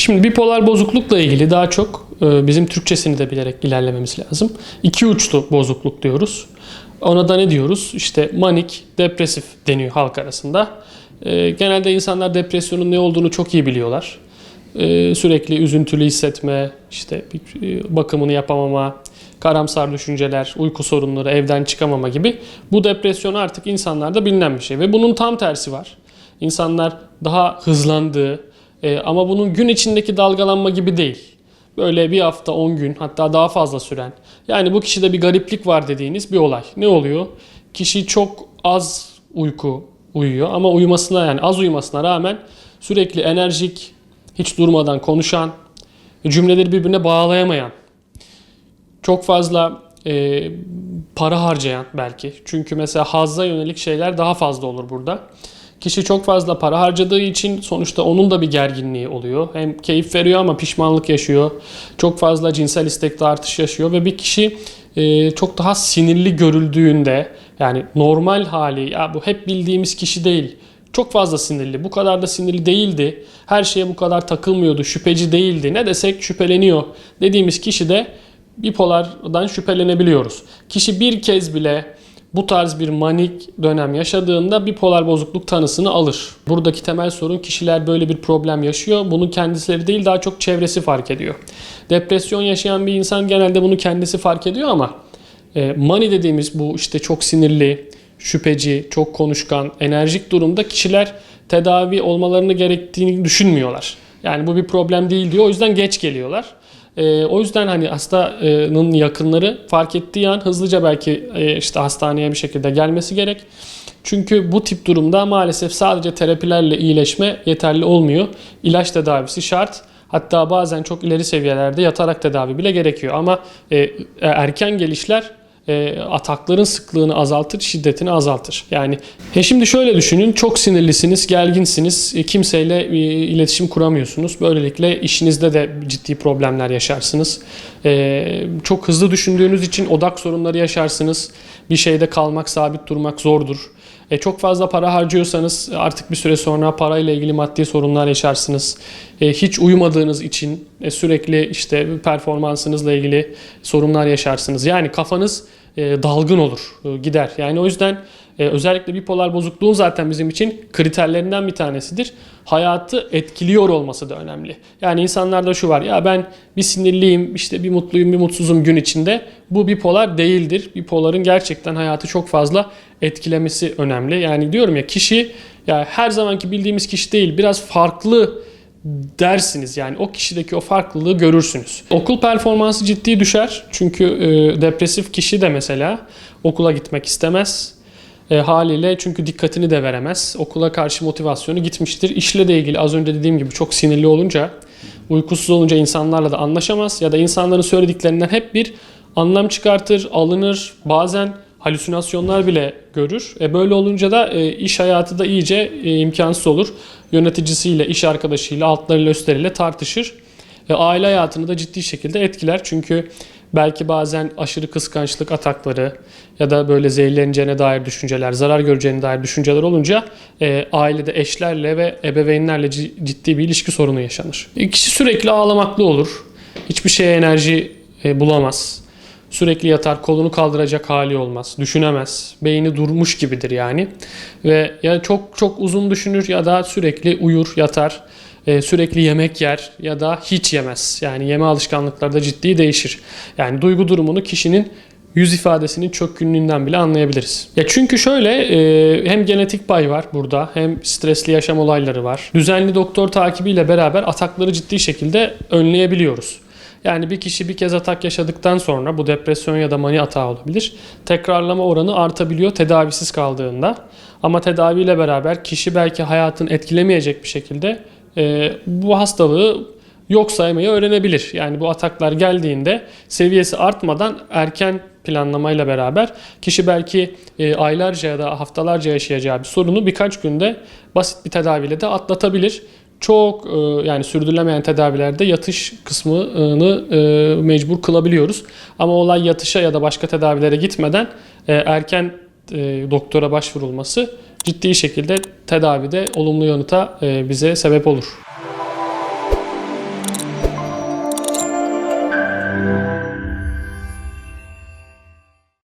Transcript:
Şimdi bipolar bozuklukla ilgili daha çok bizim Türkçesini de bilerek ilerlememiz lazım. İki uçlu bozukluk diyoruz. Ona da ne diyoruz? İşte manik, depresif deniyor halk arasında. Genelde insanlar depresyonun ne olduğunu çok iyi biliyorlar. Sürekli üzüntülü hissetme, işte bakımını yapamama, karamsar düşünceler, uyku sorunları, evden çıkamama gibi. Bu depresyon artık insanlarda bilinen bir şey. Ve bunun tam tersi var. İnsanlar daha hızlandığı ama bunun gün içindeki dalgalanma gibi değil. Böyle bir hafta, 10 gün hatta daha fazla süren. Yani bu kişide bir gariplik var dediğiniz bir olay. Ne oluyor? Kişi çok az uyku uyuyor ama uyumasına, yani az uyumasına rağmen sürekli enerjik, hiç durmadan konuşan, cümleleri birbirine bağlayamayan, çok fazla para harcayan belki. Çünkü mesela hazza yönelik şeyler daha fazla olur burada. Kişi çok fazla para harcadığı için sonuçta onun da bir gerginliği oluyor. Hem keyif veriyor ama pişmanlık yaşıyor. Çok fazla cinsel istekte artış yaşıyor ve bir kişi çok daha sinirli görüldüğünde, yani normal hali, ya bu hep bildiğimiz kişi değil, çok fazla sinirli, bu kadar da sinirli değildi, her şeye bu kadar takılmıyordu, şüpheci değildi, ne desek şüpheleniyor dediğimiz kişi de bipolardan şüphelenebiliyoruz. Kişi bir kez bile bu tarz bir manik dönem yaşadığında bipolar bozukluk tanısını alır. Buradaki temel sorun, kişiler böyle bir problem yaşıyor. Bunu kendileri değil, daha çok çevresi fark ediyor. Depresyon yaşayan bir insan genelde bunu kendisi fark ediyor ama mani dediğimiz bu işte çok sinirli, şüpheci, çok konuşkan, enerjik durumda kişiler tedavi olmalarını gerektiğini düşünmüyorlar. Yani bu bir problem değil diyor. O yüzden geç geliyorlar. O yüzden hani hastanın yakınları fark ettiği an hızlıca belki işte hastaneye bir şekilde gelmesi gerek. Çünkü bu tip durumda maalesef sadece terapilerle iyileşme yeterli olmuyor. İlaç tedavisi şart. Hatta bazen çok ileri seviyelerde yatarak tedavi bile gerekiyor. Ama erken gelişler atakların sıklığını azaltır, şiddetini azaltır. Yani şimdi şöyle düşünün, çok sinirlisiniz, gerginsiniz, kimseyle iletişim kuramıyorsunuz. Böylelikle işinizde de ciddi problemler yaşarsınız. Çok hızlı düşündüğünüz için odak sorunları yaşarsınız. Bir şeyde kalmak, sabit durmak zordur. Çok fazla para harcıyorsanız artık bir süre sonra parayla ilgili maddi sorunlar yaşarsınız. Hiç uyumadığınız için sürekli işte performansınızla ilgili sorunlar yaşarsınız. Yani kafanız dalgın olur, gider. Yani o yüzden özellikle bipolar bozukluğun zaten bizim için kriterlerinden bir tanesidir. Hayatı etkiliyor olması da önemli. Yani insanlarda şu var, ya ben bir sinirliyim, işte bir mutluyum, bir mutsuzum gün içinde. Bu bipolar değildir. Bipoların gerçekten hayatı çok fazla etkilemesi önemli. Yani diyorum ya, kişi ya her zamanki bildiğimiz kişi değil, biraz farklı dersiniz. Yani o kişideki o farklılığı görürsünüz. Okul performansı ciddi düşer. Çünkü depresif kişi de mesela okula gitmek istemez. Haliyle, çünkü dikkatini de veremez. Okula karşı motivasyonu gitmiştir. İşle de ilgili az önce dediğim gibi çok sinirli olunca, uykusuz olunca insanlarla da anlaşamaz. Ya da insanların söylediklerinden hep bir anlam çıkartır, alınır. Bazen halüsinasyonlar bile görür. Böyle olunca da iş hayatı da iyice imkansız olur. Yöneticisiyle, iş arkadaşıyla, altlarıyla, üstleriyle tartışır. Aile hayatını da ciddi şekilde etkiler. Çünkü belki bazen aşırı kıskançlık atakları ya da böyle zehirleneceğine dair düşünceler, zarar göreceğine dair düşünceler olunca ailede eşlerle ve ebeveynlerle ciddi bir ilişki sorunu yaşanır. Kişi sürekli ağlamaklı olur. Hiçbir şeye enerji bulamaz. Sürekli yatar, kolunu kaldıracak hali olmaz, düşünemez, beyni durmuş gibidir yani. Ve ya çok çok uzun düşünür ya da sürekli uyur, yatar, sürekli yemek yer ya da hiç yemez. Yani yeme alışkanlıkları da ciddi değişir. Yani duygu durumunu kişinin yüz ifadesinin çökkünlüğünden bile anlayabiliriz. Ya çünkü şöyle, hem genetik pay var burada, hem stresli yaşam olayları var. Düzenli doktor takibiyle beraber atakları ciddi şekilde önleyebiliyoruz. Yani bir kişi bir kez atak yaşadıktan sonra, bu depresyon ya da mani atağı olabilir, tekrarlama oranı artabiliyor tedavisiz kaldığında. Ama tedaviyle beraber kişi belki hayatını etkilemeyecek bir şekilde bu hastalığı yok saymayı öğrenebilir. Yani bu ataklar geldiğinde seviyesi artmadan erken planlamayla beraber kişi belki aylarca ya da haftalarca yaşayacağı bir sorunu birkaç günde basit bir tedaviyle de atlatabilir. Çok yani sürdürülemeyen tedavilerde yatış kısmını mecbur kılabiliyoruz. Ama olay yatışa ya da başka tedavilere gitmeden erken doktora başvurulması ciddi şekilde tedavide olumlu yanıta bize sebep olur.